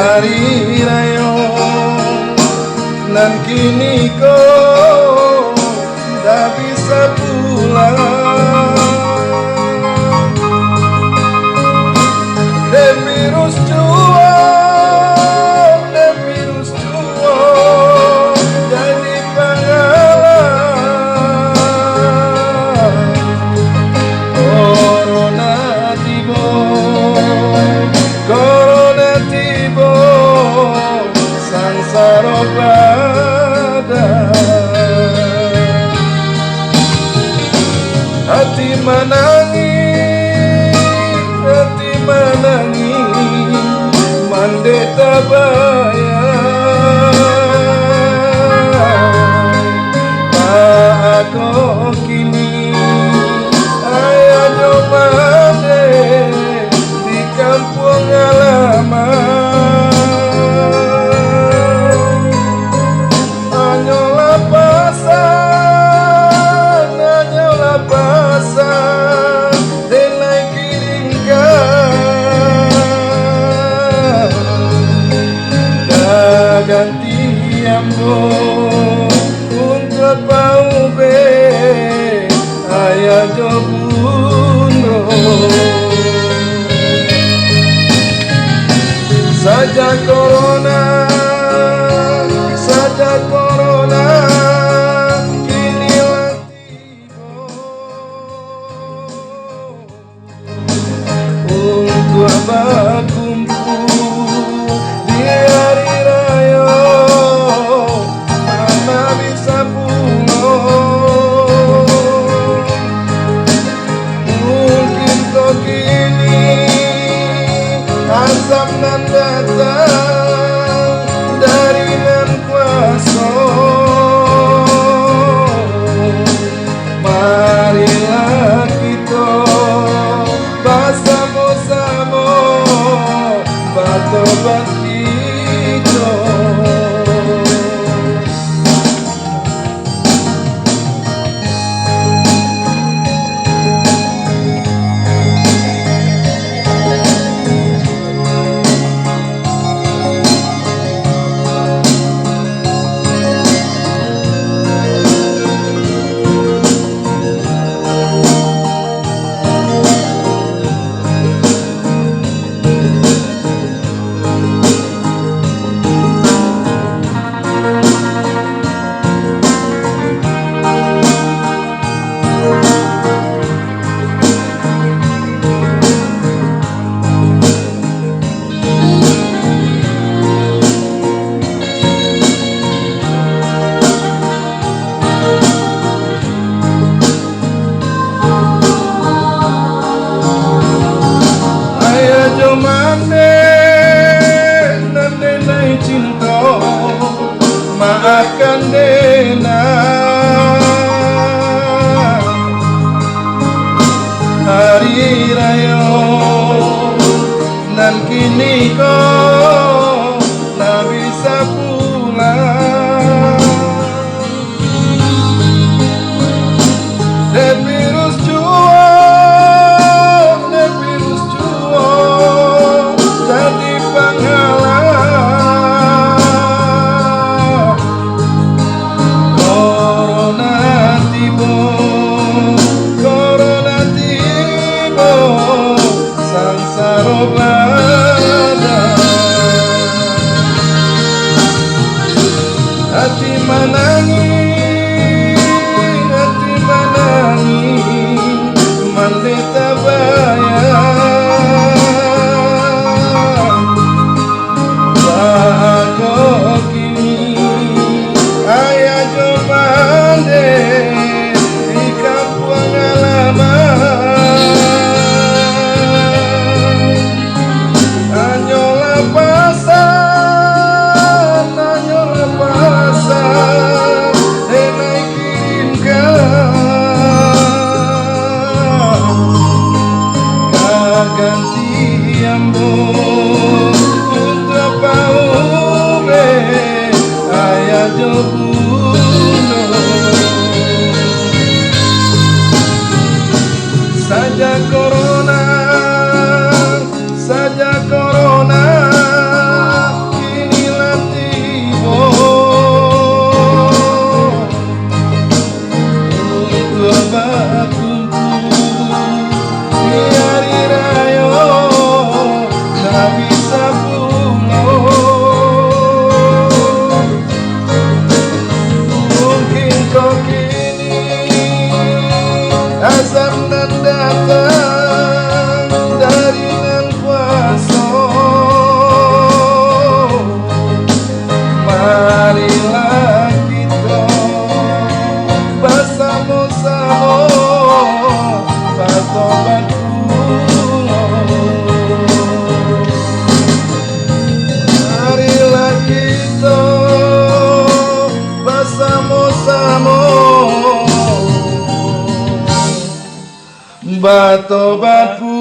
hari raya nan kini kau tak bisa pulang. Virus jua jadi pengalaman. Corona tiba, sangsara badan. Hati menangi, mandeta bayar. Aku kini ayah coba di kampung halaman. Hanyalah pasang delai kirimkan. Dah ganti ambo untuk pau be ayah jobundo. Saja corona kinilah tiba. Untuk abah kumpul di hari raya, mana bisa pulang. Mungkin kau kini azab nan datang dari nan kuasa. Marilah kita bersama-sama bertobat kita. Maafkan Dena, hari raya nan kini kau tak bisa pulang. Virus jua jadi penghalang. Corona tiba, sangsara badan. Hati menangi, mandeta bayar. Aku kini ayah coba deh di kampung halaman. Hanyalah pasang denai kirimkan. Ganti ambo untuk pau be ayah jobuno. Saja corona bersama bertobat bunga. Marilah kita bersama-sama bertobat bunga.